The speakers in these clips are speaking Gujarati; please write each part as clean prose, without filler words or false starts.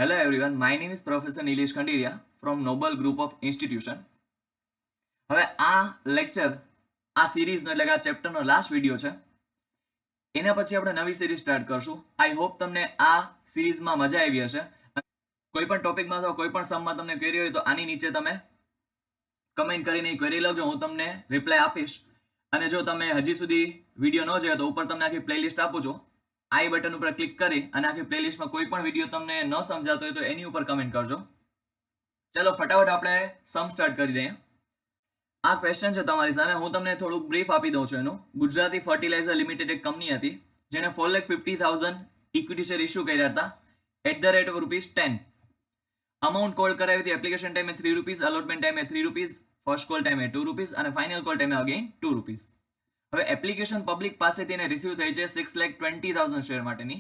Hello everyone, my name is Professor Nilesh Khandiria from Noble Group of Institution. હવે આ લેક્ચર આ સિરીઝનો એટલે કે આ ચેપ્ટરનો લાસ્ટ વિડીયો છે. એના પછી આપણે નવી સિરીઝ સ્ટાર્ટ કરશું. આઈ હોપ તમને આ સિરીઝમાં મજા આવી હશે. કોઈ પણ ટોપિકમાં અથવા કોઈ પણ સમમાં તમને ક્વેરી હોય તો આની નીચે તમે કમેન્ટ કરીને ક્વેરી લખજો, હું તમને રિપ્લાય આપીશ. અને જો તમે હજી સુધી વિડીયો ન જોયો તો ઉપર તમને આખી પ્લેલિસ્ટ આપું છું. આઈ બટન ઉપર ક્લિક કરી અને આખી પ્લેલિસ્ટમાં કોઈ પણ વિડીયો તમને ન સમજાતો હોય તો એની ઉપર કમેન્ટ કરજો. ચલો ફટાફટ આપણે સમ સ્ટાર્ટ કરી દઈએ. આ ક્વેશ્ચન છે તમારી સામે, હું તમને થોડુંક બ્રીફ આપી દઉં છું. એનું ગુજરાતી ફર્ટિલાઇઝર લિમિટેડ એક કંપની હતી જેને 4,50,000 ઇક્વિટી શેર ઇસ્યુ કર્યા હતા @10. અમાઉન્ટ કોલ કરાવી હતી. એપ્લિકેશન ટાઈમે ₹3, અલોટમેન્ટ ટાઈમે ₹3, ફર્સ્ટ કોલ ટાઈમે ₹2 અને ફાઇનલ કોલ ટાઈમે અગેન ₹2. હવે એપ્લિકેશન પબ્લિક પાસેથી એને રિસીવ થઈ છે 6,20,000 શેર માટેની.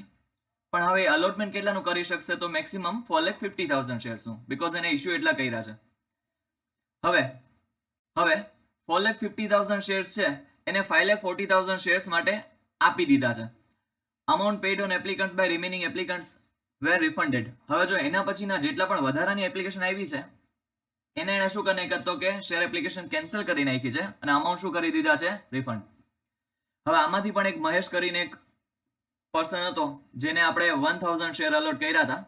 પણ હવે અલોટમેન્ટ કેટલાનું કરી શકશે? તો મેક્સિમમ 4,50,000 શેર્સનું, બીકોઝ એને ઇશ્યુ એટલા કર્યા છે. હવે 4,50,000 શેર્સ છે એને 5,40,000 શેર્સ માટે આપી દીધા છે. Amount paid on applicants by remaining applicants were refunded. હવે જો એના પછીના જેટલા પણ વધારાની એપ્લિકેશન આવી છે એને એને શું કરી નાખ્યું તો કે શેર એપ્લિકેશન કેન્સલ કરી નાખી છે અને અમાઉન્ટ શું કરી દીધા છે? રિફંડ. હવે આમાંથી પણ એક મહેશ કરીને એક પર્સન હતો જેને આપણે 1,000 શેર અલોટ કર્યા હતા.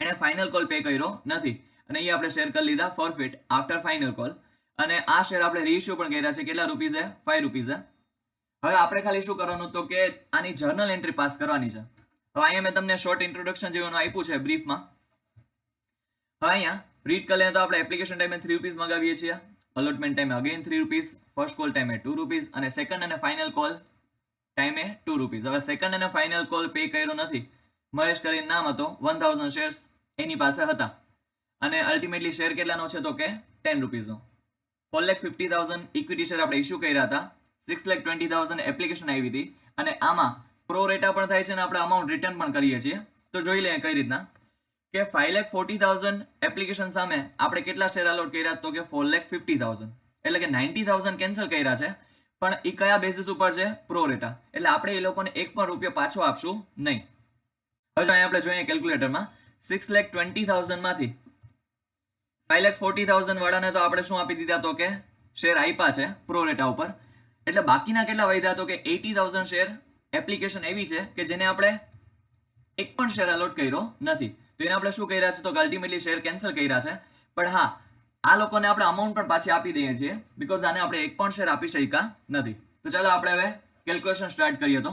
એને ફાઇનલ કોલ પે કર્યો નથી અને એ આપણે શેર કરી લીધા ફોરફિટ આફ્ટર ફાઇનલ કોલ. અને આ શેર આપણે રીઇશ્યુ પણ કર્યા છે. કેટલા રૂપીઝે? ₹5. હવે આપણે ખાલી શું કરવાનું તો કે આની જર્નલ એન્ટ્રી પાસ કરવાની છે. હવે અહીંયા મેં તમને શોર્ટ ઇન્ટ્રોડક્શન જેવું આપ્યું છે બ્રીફમાં. હવે અહીંયા રીડ કરી લઈએ તો આપણે એપ્લિકેશન ટાઈમે ₹3 મગાવીએ છીએ, અલોટમેન્ટ ટાઈમે અગેન ₹3, ફર્સ્ટ કોલ ટાઈમે ₹2 અને સેકન્ડ અને ફાઇનલ કોલ ટાઈમે ₹2. હવે સેકન્ડ અને ફાઇનલ કોલ પે કર્યો નથી. મહેશ કરીને નામ હતો, 1,000 શેર્સ એની પાસે હતા અને અલ્ટિમેટલી શેર કેટલાનો છે તો કે ₹10નો. 4,50,000 ઇક્વિટી શેર આપણે ઇશ્યુ કર્યા હતા, 6,20,000 એપ્લિકેશન આવી હતી અને આમાં પ્રો રેટા પણ થાય છે અને આપણે અમાઉન્ટ રિટર્ન પણ કરીએ છીએ. તો જોઈ લઈએ કઈ રીતના કે 5,40,000 એપ્લિકેશન સામે આપણે કેટલા શેર અલોટ કર્યા તો કે 4,50,000, એટલે કે 90,000 કેન્સલ કર્યા છે. પણ એ કયા બેસિસ ઉપર છે? Pro rata. એટલે આપણે એ લોકોને એક પણ રૂપિયો પાછો આપશું નહીં. હવે અહીંયા આપણે જોઈએ કેલ્ક્યુલેટરમાં 6,20,000 માંથી 5,40,000 વાળાને તો આપણે શું આપી દીધા તો કે શેર આપ્યા છે પ્રો રેટા ઉપર. એટલે બાકીના કેટલા વધ્યા તો કે 80,000 શેર એપ્લિકેશન એવી છે કે જેને આપણે એક પણ શેર અલોટ કર્યો નથી. તો એને આપણે શું કર્યા છે તો અલ્ટિમેટલી શેર કેન્સલ કર્યા છે. પણ હા, આ લોકોને આપણે અમાઉન્ટ પણ પાછી આપી દઈએ છીએ બીકોઝ આને આપણે એક પણ શેર આપી શક્યા નથી. તો ચાલો આપણે હવે કેલ્ક્યુલેશન સ્ટાર્ટ કરીએ. તો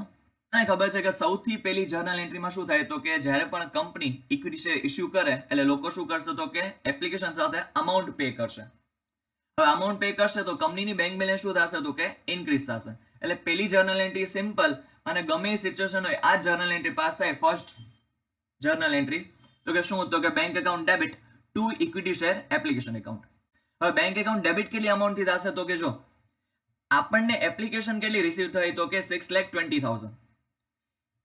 મને ખબર છે કે સૌથી પહેલી જર્નલ એન્ટ્રીમાં શું થાય તો કે જ્યારે પણ કંપની ઇક્વિટી શેર ઇશ્યુ કરે એટલે લોકો શું કરશે તો કે એપ્લિકેશન સાથે અમાઉન્ટ પે કરશે. હવે અમાઉન્ટ પે કરશે તો કંપનીની બેંક બેલેન્સ શું થશે તો કે ઇન્ક્રીઝ થશે. એટલે પહેલી જર્નલ એન્ટ્રી સિમ્પલ અને ગમે એ સિચ્યુએશન હોય આ જર્નલ એન્ટ્રી પાસ થાય. ફર્સ્ટ જર્નલ એન્ટ્રી તો કે શું તો કે bank account debit to equity share application account. હવે બેંક એકાઉન્ટ ડેબિટ કેટલી અમાઉન્ટ થી થશે તો કે જો આપણને એપ્લિકેશન કેટલી રિસીવ થઈ તો કે 6,20,000.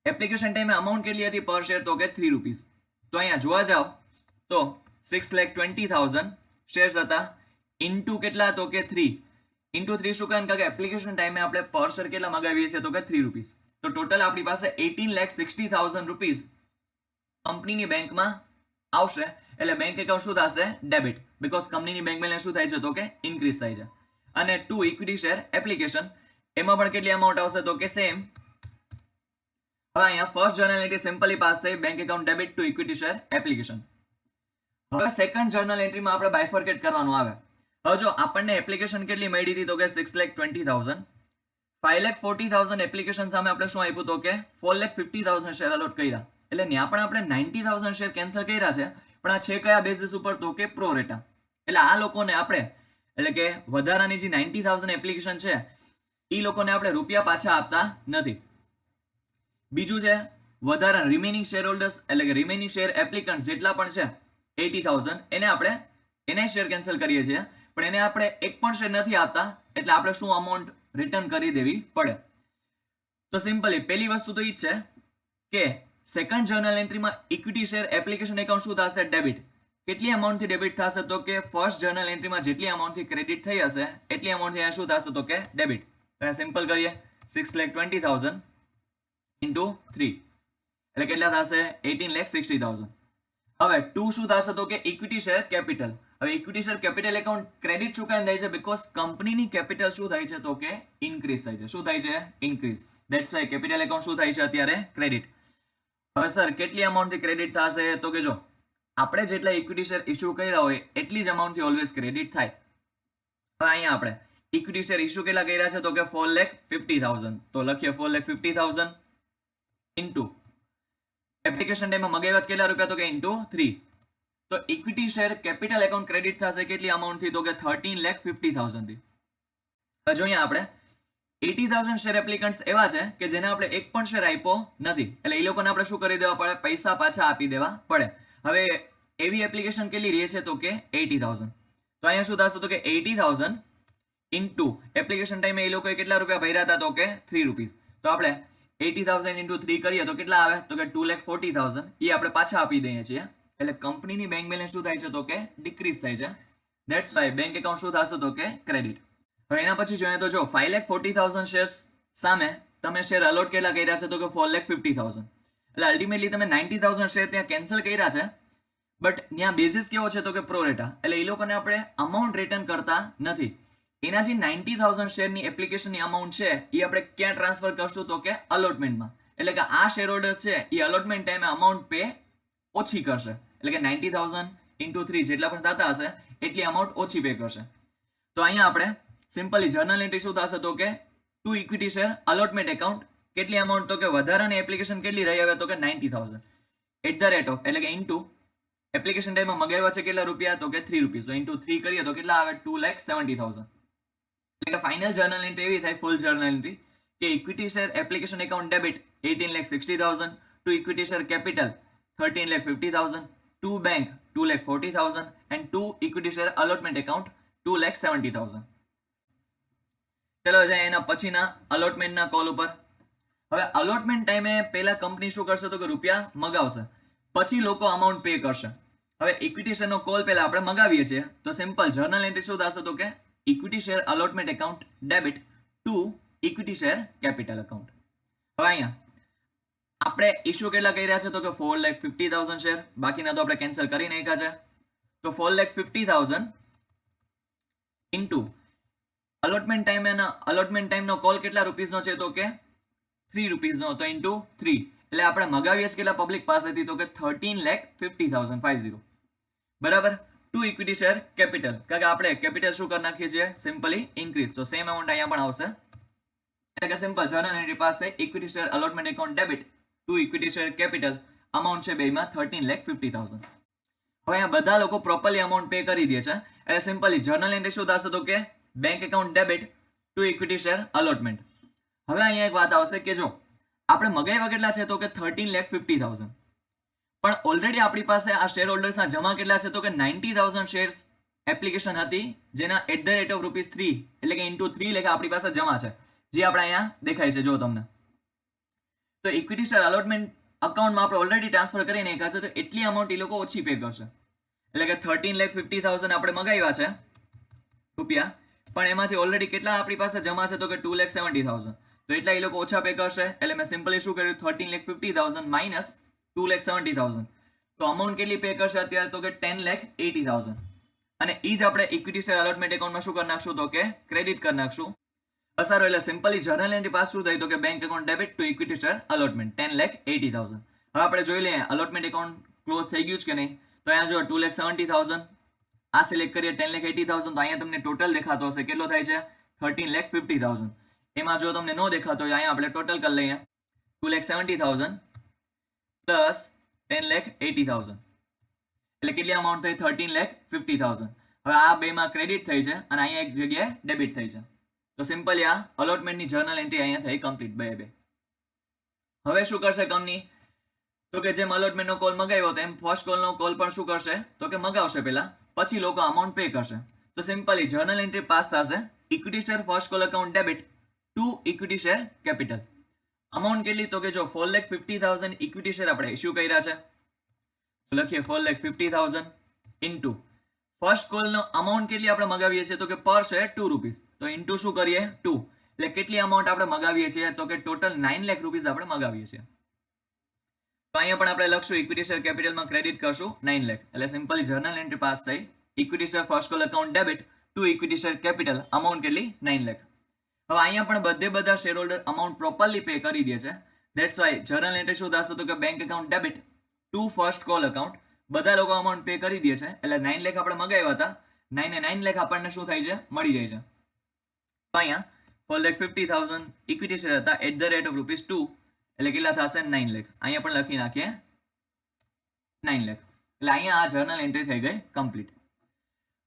એપ્લિકેશન ટાઈમે અમાઉન્ટ કેટલી હતી પર શેર તો કે ₹3. તો અહીંયા જોવા જાવ તો 6,20,000 શેર્સ હતા ઇન્ટુ કેટલા તો કે 3 ઇન્ટુ 3 શું કારણ કે એપ્લિકેશન ટાઈમે આપણે પર શેર કેટલા મગાવીએ છીએ તો કે ₹3. તો ટોટલ આપણી પાસે 18,60,000 રૂપીઝ કંપનીની બેંકમાં આવશે. એટલે બેંક એકાઉન્ટ શું થશે? ડેબિટ. બીકોઝ કંપનીની બેંક બેલેન્સ શું થાય છે તો કે ઇન્ક્રીઝ થાય છે. અને ટુ ઇક્વિટી શેર એપ્લિકેશન એમાં પણ કેટલી અમાઉન્ટ આવશે તો કે સેમ. હવે અહીંયા first journal entry simply pass થઈ, bank account debit to equity share application. હવે સેકન્ડ જર્નલ એન્ટ્રીમાં આપણે બાયફર્કેટ કરવાનું આવે. હવે જો આપણને એપ્લિકેશન કેટલી મળી હતી તો કે 6,20,000, 5,40,000 એપ્લિકેશન સામે આપણે શું આપ્યું તો કે 4,50,000 શેર અલોટ કર્યા. એટલે ત્યાં પણ આપણે 90,000 શેર કેન્સલ કર્યા છે. પણ આ છે કયા બેસિસ ઉપર તો કે પ્રો રેટા. એટલે આ લોકોને આપણે એટલે કે વધારાની જે 90,000 એપ્લિકેશન છે એ લોકોને આપણે રૂપિયા પાછા આપતા નથી. બીજું છે વધારા રિમેનિંગ શેર હોલ્ડર્સ એટલે કે રિમેનિંગ શેર એપ્લિકન્ટ્સ જેટલા પણ છે 80,000 એને આપણે એને શેર કેન્સલ કરીએ છીએ. પણ એને આપણે એક પણ શેર નથી આપતા એટલે આપણે શું અમાઉન્ટ રિટર્ન કરી દેવી પડે. તો સિમ્પલી પહેલી વસ્તુ તો એ જ છે કે સેકન્ડ જર્નલ એન્ટ્રીમાં ઇક્વિટી શેર એપ્લિકેશન એકાઉન્ટ શું થશે? ડેબિટ. કેટલી અમાઉન્ટથી ડેબિટ થશે તો કે ફર્સ્ટ જર્નલ એન્ટ્રીમાં જેટલી અમાઉન્ટથી ક્રેડિટ થઈ હશે એટલી અમાઉન્ટથી શું થશે તો કે ડેબિટ. સિમ્પલ કરીએ 6,20,000 ઇન્ટુ 3 એટલે કેટલા થશે? 18,60,000. હવે 2 શું થશે તો કે ઇક્વિટી શેર કેપિટલ. હવે equity share capital account credit શું કામ થાય છે? બીકોઝ કંપનીની કેપિટલ શું થાય છે તો કે ઇન્ક્રીઝ થાય છે. શું થાય છે? Increase. That's why capital account શું થાય છે અત્યારે? ક્રેડિટ. હવે સર કેટલી અમાઉન્ટથી ક્રેડિટ થશે તો કે જો આપણે જેટલા ઇક્વિટી શેર ઇસ્યુ કર્યા હોય એટલી જ અમાઉન્ટથી ઓલવેઝ ક્રેડિટ થાય. હવે અહીંયા આપણે ઇક્વિટી શેર ઇસ્યુ કેટલા કર્યા છે તો કે 4,50,000. તો લખીએ 4,50,000 ઇન્ટુ એપ્લિકેશન ટાઈમમાં મગાવ્યા કેટલા રૂપિયા તો કે ઇન્ટુ 3. તો equity share capital account credit થશે કેટલી અમાઉન્ટથી તો કે 13,50,000 થી. હવે જોઈએ આપણે 80,000 શેર એપ્લિકન્ટ્સ એવા છે કે જેને આપણે એક પણ શેર આપ્યો નથી, એટલે એ લોકોને આપણે શું કરી દેવા પડે? પૈસા પાછા આપી દેવા પડે. હવે એવી એપ્લિકેશન કેટલી રહે છે તો કે 80,000. તો અહીંયા શું થશે તો કે 80,000 ઇન્ટુ એપ્લિકેશન ટાઈમે એ લોકોએ કેટલા રૂપિયા ભર્યા હતા તો કે 3 રૂપીસ. તો આપણે 80,000 ઇન્ટુ 3 કરીએ તો કેટલા આવે તો કે 2,40,000. એ આપણે પાછા આપી દઈએ છીએ, એટલે કંપનીની બેંક બેલેન્સ શું થાય છે તો કે ડિક્રીઝ થાય છે. ધેટ્સ વાય બેંક એકાઉન્ટ શું થશે તો કે ક્રેડિટ. હવે એના પછી જોઈએ તો જો 5,40,000 શેર્સ સામે તમે શેર અલોટ કેટલા કર્યા છે તો કે 4,50,000. એટલે અલ્ટિમેટલી તમે 90,000 શેર ત્યાં કેન્સલ કર્યા છે, બટ ત્યાં બેઝિસ કેવો છે તો કે પ્રોરેટા, એટલે એ લોકોને આપણે અમાઉન્ટ રિટર્ન કરતા નથી. એના જે 90,000 શેરની એપ્લિકેશનની અમાઉન્ટ છે એ આપણે ક્યાં ટ્રાન્સફર કરશું તો કે અલોટમેન્ટમાં. એટલે કે આ શેર હોલ્ડર છે એ અલોટમેન્ટ ટાઈમે અમાઉન્ટ પે ઓછી કરશે, એટલે કે 90,000 ઇન્ટુ 3 જેટલા પણ થતા હશે એટલી અમાઉન્ટ ઓછી પે કરશે. તો અહીંયા આપણે સિમ્પલી જર્નલ એન્ટ્રી શું થશે તો કે two equity share allotment account કેટલી અમાઉન્ટ તો કે વધારાની એપ્લિકેશન કેટલી રહી આવે તો કે 90,000 એટ ધ રેટ ઓફ, એટલે કે ઇન્ટુ એપ્લિકેશન ટાઈમમાં મગાવ્યા છે કેટલા રૂપિયા તો કે 3 રૂપીસ. તો ઇન્ટુ 3 કરીએ તો કેટલા આવે? 2,70,000. એટલે કે ફાઇનલ જર્નલ એન્ટ્રી એવી થાય, ફૂલ જર્નલ એન્ટ્રી, કે equity share application account debit 18,60,000, two equity share capital 13,50,000, to bank 2,40,000 and two equity share allotment account 2,70,000. ચલો જાય એના પછીના અલોટમેન્ટના કોલ ઉપર. હવે અલોટમેન્ટ ટાઈમે પહેલા કંપની શું કરશે તો કે રૂપિયા મગાવશે, પછી લોકો અમાઉન્ટ પે કરશે. હવે ઇક્વિટી શેરનો કોલ પહેલા આપણે મગાવીએ છીએ, તો સિમ્પલ જર્નલ એન્ટ્રી શું થશે તો કે equity share allotment account debit to equity share capital account. હવે અહીંયા આપણે ઇસ્યુ કેટલા કર્યા છે તો કે 4,50,000 શેર, બાકીના તો આપણે કેન્સલ કરી નાખ્યા છે. તો 4,50,000 ઇન્ટુ અલોટમેન્ટ ટાઈમનો કોલ કેટલા રૂપીસનો છે તો કે 3 રૂપીસનો, તો ઇન્ટુ 3, એટલે આપણે મગાવીએ છીએ કેટલા પબ્લિક પાસેથી તો કે 13,50,050. બરાબર. ટુ ઇક્વિટી શેર કેપિટલ, કારણ કે આપણે કેપિટલ શું કરી નાખીએ છીએ સિમ્પલી ઇન્ક્રીઝ, તો સેમ અમાઉન્ટ અહીંયા પણ આવશે. એટલે કે સિમ્પલ જર્નલ એન્ટ્રી પાસે equity share allotment account debit to equity share capital amount છે બેમાં 13,50,000. હવે અહીંયા બધા લોકો પ્રોપરલી અમાઉન્ટ પે કરી દે છે, એટલે સિમ્પલી જર્નલ એન્ટ્રી શું થશે તો કે bank account debit to equity share allotment. હવે અહીંયા એક વાત આવશે કે જો આપણે મગાવ્યા કેટલા છે તો કે 13,50,000, પણ ઓલરેડી આપણી પાસે આ શેર હોલ્ડર્સના જમા કેટલા છે તો કે 90,000 શેર્સ એપ્લિકેશન હતી જેના એટ ધ રેટ ઓફ ₹3 એટલે કે ઇન્ટુ 3 લેખા આપણી પાસે જમા છે, જે આપણે અહીંયા દેખાય છે જો તમને. તો ઇક્વિટી શેર અલોટમેન્ટ અકાઉન્ટમાં આપણે ઓલરેડી ટ્રાન્સફર કરી નાખ્યા છે, તો એટલી અમાઉન્ટ એ લોકો ઓછી પે કરશે. એટલે કે 13,50,000 આપણે મગાવ્યા છે રૂપિયા, પણ એમાંથી ઓલરેડી કેટલા આપણી પાસે જમા છે તો કે 2,70,000, તો એટલા એ લોકો ઓછા પે કરશે. એટલે મેં સિમ્પલી શું કર્યું 13,50,000 માઇનસ 2,70,000, તો અમાઉન્ટ કેટલી પે કરશે અત્યારે તો કે 10,80,000. અને એ જ આપણે ઇક્વિટી શેર અલોટમેન્ટ એકાઉન્ટમાં શું કરી નાખશું તો કે ક્રેડિટ કરી નાખશું. સારું, એટલે સિમ્પલી જર્નલ એન્ટ્રી પાસ શું થઈ તો કે bank account debit to equity share allotment 10,80,000. હવે આપણે જોઈ લઈએ અલોટમેન્ટ એકાઉન્ટ ક્લોઝ થઈ ગયું છે કે નહીં. તો અહીંયા જો 2,70,000 આ સિલેક્ટ કરીએ 10,80,000, તો અહીંયા તમને ટોટલ દેખાતો હશે કેટલો થાય છે 13,50,000. એમાં જો તમને ન દેખાતો હોય અહીંયા આપણે ટોટલ કરી લઈએ 2,70,000 પ્લસ 10,80,000, એટલે કેટલી અમાઉન્ટ થઈ 13,50,000. હવે આ બેમાં ક્રેડિટ થઈ છે અને અહીંયા એક જગ્યાએ ડેબિટ થઈ છે. તો સિમ્પલી આ અલોટમેન્ટની જર્નલ એન્ટ્રી અહીંયા થઈ કમ્પ્લીટ બે. હવે શું કરશે કંપની તો કે જેમ અલોટમેન્ટનો કોલ મગાવ્યો તો એમ ફર્સ્ટ કોલનો કોલ પણ શું કરશે તો કે મગાવશે પહેલા, પછી લોકો અમાઉન્ટ પે કરશે. તો સિમ્પલી જર્નલ એન્ટ્રી પાસ થશે equity share first call account debit to equity share capital. Amount કેટલી તો કે જો 4,50,000 ઇક્વિટી શેર આપણે ઇસ્યુ કર્યા છે, તો લખીએ 4,50,000 ઇન્ટુ ફર્સ્ટ કોલનો અમાઉન્ટ કેટલી આપણે મગાવીએ છીએ તો કે પર શેર 2 રૂપીસ, તો ઇન્ટુ શું કરીએ 2, એટલે કેટલી અમાઉન્ટ આપણે મગાવીએ છીએ તો કે ટોટલ 9 લાખ રૂપીસ આપણે મગાવીએ છીએ. તો અહીંયા પણ આપણે લખશું ઇક્વિટી શેર કેપિટલમાં ક્રેડિટ કરશું 9 લાખ, એટલે સિમ્પલી જર્નલ એન્ટ્રી પાસ થઈ. Equity share first call account debit to equity share capital, amount કેટલી 9 લાખ. હવે અહીંયા પણ બધા share holder amount properly pay કરી દે છે. ધેટ્સ વાય જર્નલ એન્ટ્રી શું થશે તો કે bank account debit two first call account, બધા લોકો અમાઉન્ટ પે કરી દે છે, એટલે 9 લાખ આપણે મગાવ્યા હતા, 9 લાખ આપણને શું થાય છે મળી જાય છે. તો અહીંયા 4,50,000 ઇક્વિટી શેર હતા એટ ધ રેટ ઓફ ₹2, એટલે કેટલા થશે 9 લાખ. અહીંયા પણ લખી નાખીએ 9 લાખ, એટલે અહીંયા આ જર્નલ એન્ટ્રી થઈ ગઈ કમ્પ્લીટ.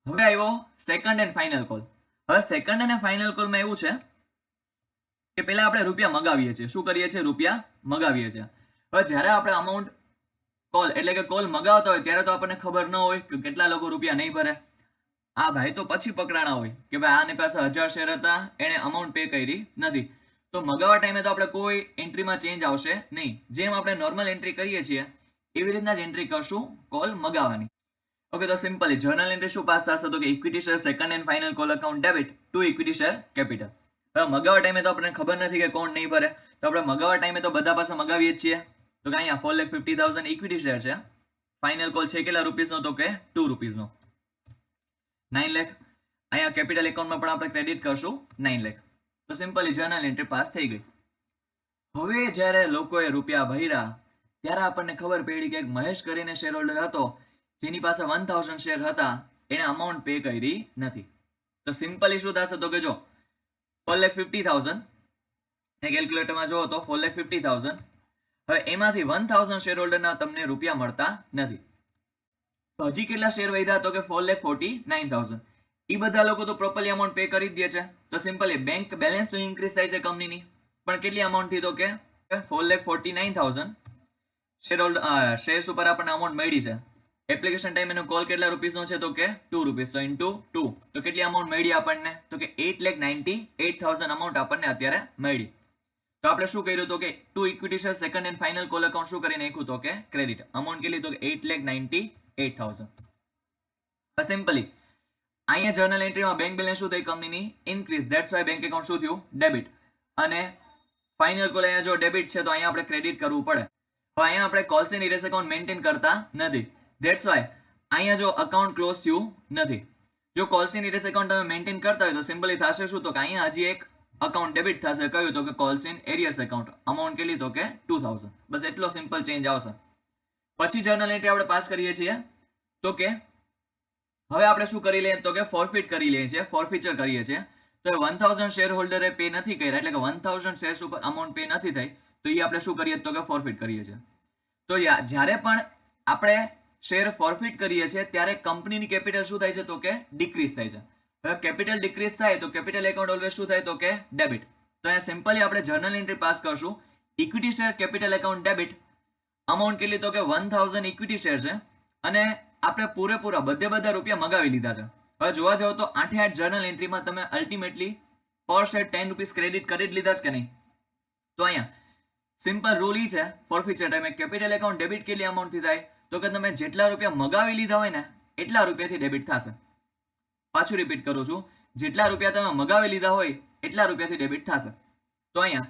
હવે આવ્યો સેકન્ડ એન્ડ ફાઇનલ કોલ. હવે સેકન્ડ અને ફાઇનલ કોલમાં એવું છે કે પહેલા આપણે રૂપિયા મગાવીએ છીએ. શું કરીએ છીએ? રૂપિયા મગાવીએ છીએ. હવે જ્યારે આપણે અમાઉન્ટ કોલ એટલે કે કોલ મગાવતા હોય ત્યારે તો આપણને ખબર ન હોય કે કેટલા લોકો રૂપિયા નહીં ભરે. આ ભાઈ તો પછી પકડાણા હોય કે ભાઈ આની પાસે 1000 શેર હતા, એને અમાઉન્ટ પે કરી નથી. તો મગાવવા ટાઈમે તો આપણે કોઈ એન્ટ્રીમાં ચેન્જ આવશે નહીં. જેમ આપણે નોર્મલ એન્ટ્રી કરીએ છીએ એવી રીતના જ એન્ટ્રી કરશું કોલ મગાવવાની. ઓકે, તો સિમ્પલી જર્નલ એન્ટ્રી શું પાસ થશે તો કે equity share second and final call account debit to equity share capital. હવે મગાવવા ટાઈમે તો આપણને ખબર નથી કે કોણ નહીં ભરે, તો આપણે મગાવવા ટાઈમે તો બધા પાસે મગાવીએ જ છીએ. તો કે અહીંયા 4,50,000 ઇક્વિટી શેર છે, ફાઇનલ કોલ છે કેટલા રૂપીસનો તો કે ₹2 9 લાખ. અહીંયા કેપિટલ એકાઉન્ટમાં પણ આપણે ક્રેડિટ કરશું 9 લાખ. તો સિમ્પલી જર્નલ એન્ટ્રી પાસ થઈ ગઈ. હવે જ્યારે લોકોએ રૂપિયા ભર્યા ત્યારે આપણને ખબર પડી કે એક મહેશ કરીને શેર હોલ્ડર હતો જેની પાસે 1000 શેર હતા, એને અમાઉન્ટ પે કરી નથી. તો સિમ્પલી શું થશે તો કે જો 4,50,000 કેલ્ક્યુલેટરમાં જો તો 4,50,000, હવે એમાંથી 1000 શેર હોલ્ડરના તમને રૂપિયા મળતા નથી. તો હજી કેટલા શેર વધ્યા તો કે 4,49,000. એ બધા લોકો તો પ્રોપરલી અમાઉન્ટ પે કરી જ દે છે. તો સિમ્પલી બેંક બેલેન્સ તો ઇન્ક્રીઝ થાય છે કંપનીની, પણ કેટલી અમાઉન્ટ થી તો કે 4,49,000 શેર હોલ્ડર શેર્સ ઉપર આપણને અમાઉન્ટ મળી છે. એપ્લિકેશન ટાઈમ એનો કોલ કેટલા રૂપીસનો છે તો કે ₹2, તો ઇન્ટુ 2 તો કેટલી અમાઉન્ટ મળી આપણને તો કે 8,98,000 અમાઉન્ટ આપણને અત્યારે મળી. તો આપણે શું કર્યું તો કે two equity share second and final call account શું કરી નાખ્યું તો કે ક્રેડિટ. અમાઉન્ટ કેટલી તો કે 8,98,000. સિમ્પલી અહીંયા જર્નલ એન્ટ્રીમાં બેંક બેલેન્સ શું થઈ કંપનીની increase, that's why bank account શું થયું ડેબિટ, અને ફાઇનલ કોલ અહીંયા જો ડેબિટ છે તો અહીંયા આપણે ક્રેડિટ કરવું પડે. હવે અહીંયા આપણે calls and arrears account maintain કરતા નથી, ધેટ્સ વાય અહીંયા જો અકાઉન્ટ ક્લોઝ થયું નથી. જો કોલ્સ એન્ડ ઇરેસ એકાઉન્ટ તમે મેન્ટેન કરતા હોય તો સિમ્પલી થશે શું તો કે અહીંયા હજી એક અકાઉન્ટ ડેબિટ થશે, કયું તો કે calls and arrears account, amount કેટલી તો કે 2000. બસ એટલો સિમ્પલ ચેન્જ આવશે. પછી જર્નલ એન્ટ્રી આપણે પાસ કરીએ છીએ તો કે હવે આપણે શું કરી લઈએ તો કે ફોરફિટ કરી લઈએ છીએ, ફોરફીચર કરીએ છીએ. તો 1000 શેર હોલ્ડરે પે નથી કર્યા એટલે કે 1000 શેર્સ ઉપર અમાઉન્ટ પે નથી થઈ, તો એ આપણે શું કરીએ તો કે ફોરફિટ કરીએ છીએ. તો જ્યારે પણ આપણે શેર ફોરફિટ કરીએ છીએ ત્યારે કંપનીની કેપિટલ શું થાય છે તો કે ડિક્રીઝ થાય છે. હવે કેપિટલ ડિક્રીઝ થાય તો કેપિટલ એકાઉન્ટ ઓલવેઝ શું થાય તો કે ડેબિટ. તો અહીંયા સિમ્પલી આપણે જર્નલ એન્ટ્રી પાસ કરશું equity share capital account debit, amount કેટલી તો કે 1000 ઇક્વિટી શેર છે, અને આપણે પૂરેપૂરા બધા રૂપિયા મગાવી લીધા છે. હવે જોવા જાવ તો 8 જર્નલ એન્ટ્રીમાં તમે અલ્ટિમેટલી પર શેર ₹10 ક્રેડિટ કરી જ લીધા છે કે નહીં. તો અહીંયા સિમ્પલ રૂલ ઈ છે ફોરફીચર ટાઈમે કેપિટલ એકાઉન્ટ ડેબિટ કેટલી અમાઉન્ટથી થાય તો કે તમે જેટલા રૂપિયા મગાવી લીધા હોય ને એટલા રૂપિયાથી ડેબિટ થશે. પાછું રિપીટ કરું છું, જેટલા રૂપિયા તમે મગાવી લીધા હોય એટલા રૂપિયાથી ડેબિટ થશે. તો અહીંયા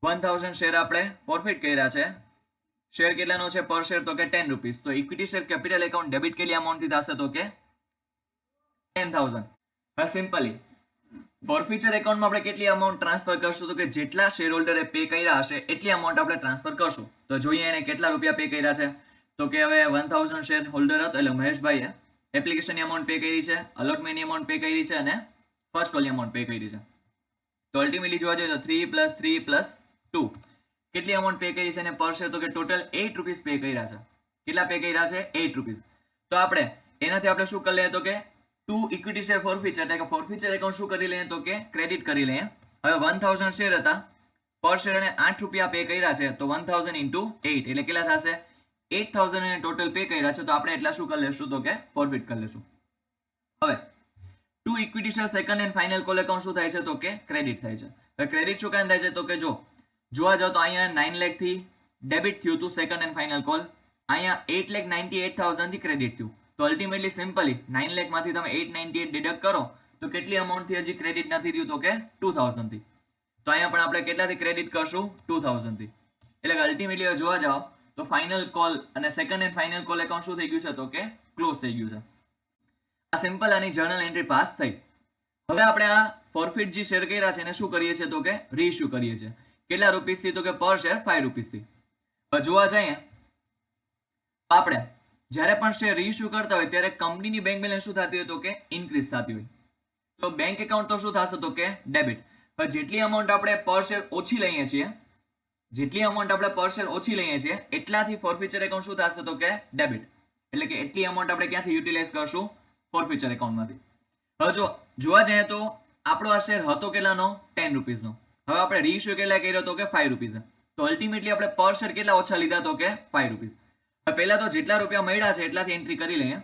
1000 શેર આપણે ફોરફિટ કર્યા છે, શેર કેટલાનો છે પર શેર તો કે ₹10. તો equity share capital account debit કેટલી અમાઉન્ટથી થશે તો કે 10,000. હવે સિમ્પલી ફોરફીચર એકાઉન્ટમાં આપણે કેટલી અમાઉન્ટ ટ્રાન્સફર કરશું તો કે જેટલા શેર હોલ્ડરે પે કર્યા હશે એટલી અમાઉન્ટ આપણે ટ્રાન્સફર કરશું. તો જોઈએ એને કેટલા રૂપિયા પે કર્યા છે તો કે હવે 1000 શેર હોલ્ડર હતો એટલે મહેશભાઈએ એપ્લિકેશનની અમાઉન્ટ પે કરી છે, અલોટમેન્ટની અમાઉન્ટ પે કરી છે, અને ફર્સ્ટ કોલની અમાઉન્ટ પે કરી છે. તો અલ્ટિમેટલી જોવા જોઈએ તો 3 + 3 + 2 કેટલી અમાઉન્ટ પે કરી છે, અને પર શેર તો કે ટોટલ ₹8 પે કર્યા છે. કેટલા પે કર્યા છે ₹8. તો આપણે એનાથી આપણે શું કરી લઈએ તો કે ટુ ઇક્વિટી શેર ફોરફીચર એટલે કે ફોરફીચર એકાઉન્ટ શું કરી લઈએ તો કે ક્રેડિટ કરી લઈએ. હવે 1000 શેર હતા, પર શેર અને ₹8 પે કર્યા છે, તો 1000 × 8 એટલે કેટલા થશે 8000 એને ટોટલ પે કર્યા છે, તો આપણે એટલા શું કરી લેશું તો કે ફોરફિટ કરી લેશું. હવે two equity share second and final call account શું થાય છે તો કે ક્રેડિટ થાય છે. હવે ક્રેડિટ શું કામ થાય છે તો કે જો જોવા જાવ તો અહીંયા 9 લાખ થી ડેબિટ થયું હતું સેકન્ડ એન્ડ ફાઇનલ કોલ, અહીંયા 8,98,000 થી ક્રેડિટ થયું. તો અલ્ટિમેટલી સિમ્પલી 9 લાખ માંથી તમે 898 ડિડક્ટ કરો તો કેટલી અમાઉન્ટ થી હજી ક્રેડિટ નથી થયું તો કે 2000 થી. તો અહીંયા પણ આપણે કેટલાથી ક્રેડિટ કરશું 2000 થી. એટલે કે અલ્ટિમેટલી જોવા જાવ તો ફાઇનલ કોલ અને second and final call account શું થઈ ગયું છે તો કે ક્લોઝ થઈ ગયું છે. આ સિમ્પલ આની જર્નલ એન્ટ્રી પાસ થઈ. હવે આપણે આ ફોરફિટ જે શેર કર્યા છે એને શું કરીએ છીએ તો કે રીઇશ્યુ કરીએ છીએ. કેટલા રૂપીસથી તો કે પર શેર 5 રૂપીસથી. હવે જોવા જઈએ આપણે જ્યારે પણ શેર રીઇશ્યુ કરતા હોય ત્યારે કંપનીની બેંક બેલેન્સ શું થતી હોય તો કે ઇન્ક્રીઝ થતી હોય. તો બેંક એકાઉન્ટ તો શું થશે તો કે ડેબિટ. હવે જેટલી અમાઉન્ટ આપણે પર શેર ઓછી લઈએ છીએ એટલાથી ફોરફીચર એકાઉન્ટ શું થશે તો કે ડેબિટ. એટલે કે એટલી અમાઉન્ટ આપણે ક્યાંથી યુટિલાઇઝ કરશું ફોરફીચર એકાઉન્ટમાંથી. હવે જો જોવા જઈએ તો આપણો આ શેર હતો કેટલાનો 10 રૂપીસનો. હવે આપણે રીઇશ્યુ કેટલા કર્યો તો કે 5 રૂપીસ. તો અલ્ટિમેટલી આપણે પર શેર કેટલા ઓછા લીધા તો કે 5 રૂપીસ. પહેલા તો જેટલા રૂપિયા મળ્યા છે એટલાથી એન્ટ્રી કરી લઈએ.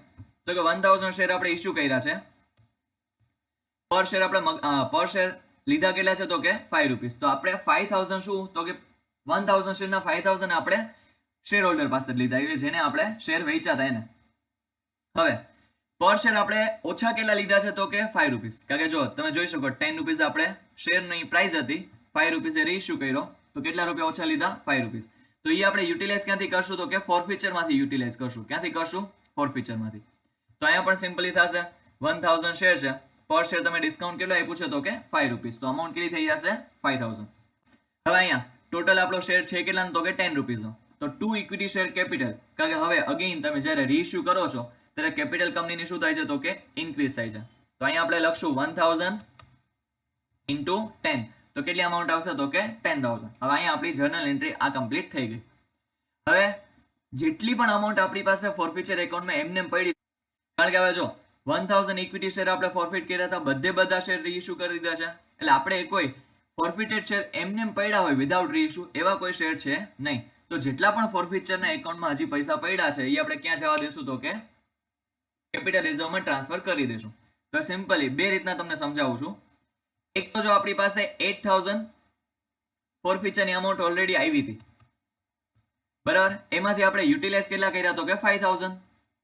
તો કે 1000 શેર આપણે ઇશ્યુ કર્યા છે. પર શેર લીધા કેટલા છે તો કે 5 રૂપીસ. તો આપણે 5000 શું તો કે 1000 શેરના 5000 આપણે શેર હોલ્ડર પાસે લીધા એટલે જેને આપણે શેર વેચ્યા હતા એને. હવે પર શેર આપણે ઓછા કેટલા લીધા છે તો કે 5 રૂપીસ. કારણ કે જો તમે જોઈ શકો 10 રૂપીસ આપણે શેરની પ્રાઇસ હતી, 5 રૂપીસે રીઇશ્યુ કર્યો તો કેટલા રૂપિયા ઓછા લીધા 5 રૂપીસ. તો એ આપણે યુટિલાઇઝ ક્યાંથી કરશું તો કે ફોરફીચરમાંથી યુટિલાઇઝ કરશું. ક્યાંથી કરશું ફોરફીચરમાંથી. તો અહીંયા પણ સિમ્પલી થશે 1000 શેર છે, પર શેર તમે ડિસ્કાઉન્ટ કેટલો આપ્યું છે તો કે 5 રૂપીસ. તો અમાઉન્ટ કેટલી થઈ જશે 5000. હવે અહીંયા ટોટલ આપણો શેર છે કેટલાનો તો કે 10 રૂપીસનો. તો 2 ઇક્વિટી શેર કેપિટલ. કારણ કે હવે અગેઇન તમે જ્યારે રીઇશ્યુ કરો છો ત્યારે કેપિટલ કંપનીની શું થાય છે તો કે ઇન્ક્રીઝ થાય છે. તો અહીંયા આપણે લખશું 1000 ઇન્ટુ 10. તો કેટલી અમાઉન્ટ આવશે તો કે 10000. હવે અહીંયા આપણી જર્નલ એન્ટ્રી આ કમ્પ્લીટ થઈ ગઈ. હવે જેટલી પણ અમાઉન્ટ આપણી પાસે ફોરફીચર એકાઉન્ટમાં એમને પડી, કારણ કે હવે જો 1000 ઇક્વિટી શેર આપણે ફોરફિટ કર્યા હતા, બધા શેર રીઇશ્યુ કરી દીધા છે. એટલે આપણે કોઈ ફોરફિટેડ શેર એમને પડ્યા હોય વિધાઉટ રીઇશ્યુ એવા કોઈ શેર છે નહીં. તો જેટલા પણ ફોરફીચરના એકાઉન્ટમાં હજી પૈસા પડ્યા છે એ આપણે ક્યાં જવા દેશું તો કે કેપિટલ રિઝર્વમાં ટ્રાન્સફર કરી દેશું. તો સિમ્પલી બે રીતના તમને સમજાવું છું. એક તો જો આપણી પાસે 8000 ફોરફીચરની અમાઉન્ટ ઓલરેડી આવી હતી બરાબર, એમાંથી આપણે યુટિલાઇઝ કેટલા કર્યા તો કે 5000.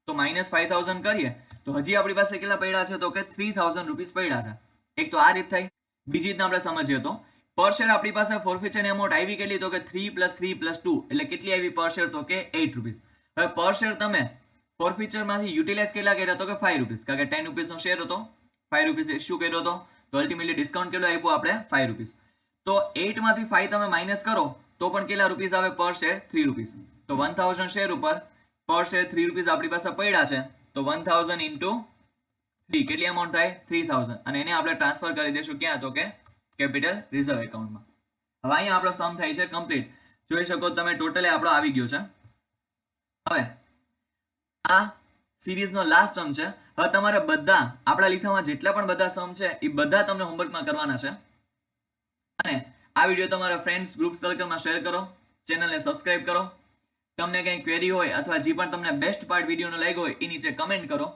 તો માઇનસ 5000 કરીએ તો હજી આપણી પાસે કેટલા પડ્યા છે તો કે 3000 રૂપીસ પડ્યા છે. એક તો આ રીત થઈ. બીજી રીતના આપણે સમજીએ તો પર શેર આપણી પાસે ફોરફીચરની અમાઉન્ટ આવી કેટલી તો કે 3 + 3 + 2 એટલે કેટલી આવી પર શેર તો કે 8 રૂપીસ. હવે પર શેર તમે ફોરફીચરમાંથી યુટિલાઇઝ કેટલા કર્યા તો કે 5 રૂપીસ. કારણ કે 10 રૂપીસનો શેર હતો, 5 રૂપીસ ઇશ્યુ કર્યો હતો, તો અલ્ટિમેટલી ડિસ્કાઉન્ટ કેટલું આપ્યું આપણે 5 રૂપીસ. તો 8 માંથી 5 તમે માઇનસ કરો તો પણ કેટલા રૂપીસ આવે પર શેર 3 રૂપીસ. તો 1000 શેર ઉપર પર શેર 3 રૂપીસ આપણી પાસે પડ્યા છે. તો 1000 ઇન્ટુ 3 કેટલી અમાઉન્ટ થાય 3000. અને એને આપણે ટ્રાન્સફર કરી દઈશું ક્યાં તો કે કેપિટલ રિઝર્વ એકાઉન્ટમાં. હવે અહીંયા આપણો સમ થાય છે કમ્પ્લીટ. જોઈ શકો તમે ટોટલી આપણો આવી ગયો છે. હવે આ સિરીઝનો લાસ્ટ સમ છે. હવે તમારે બધા આપણા લીખામાં જેટલા પણ બધા સમ છે એ બધા તમને હોમવર્કમાં કરવાના છે. અને આ વિડીયો તમારા ફ્રેન્ડ્સ ગ્રુપ સર્કલમાં શેર કરો, ચેનલને સબસ્ક્રાઇબ કરો. તમને કંઈ ક્વેરી હોય અથવા જે પણ તમને બેસ્ટ પાર્ટ વિડીયોનો લાગ્યો હોય એ નીચે કમેન્ટ કરો.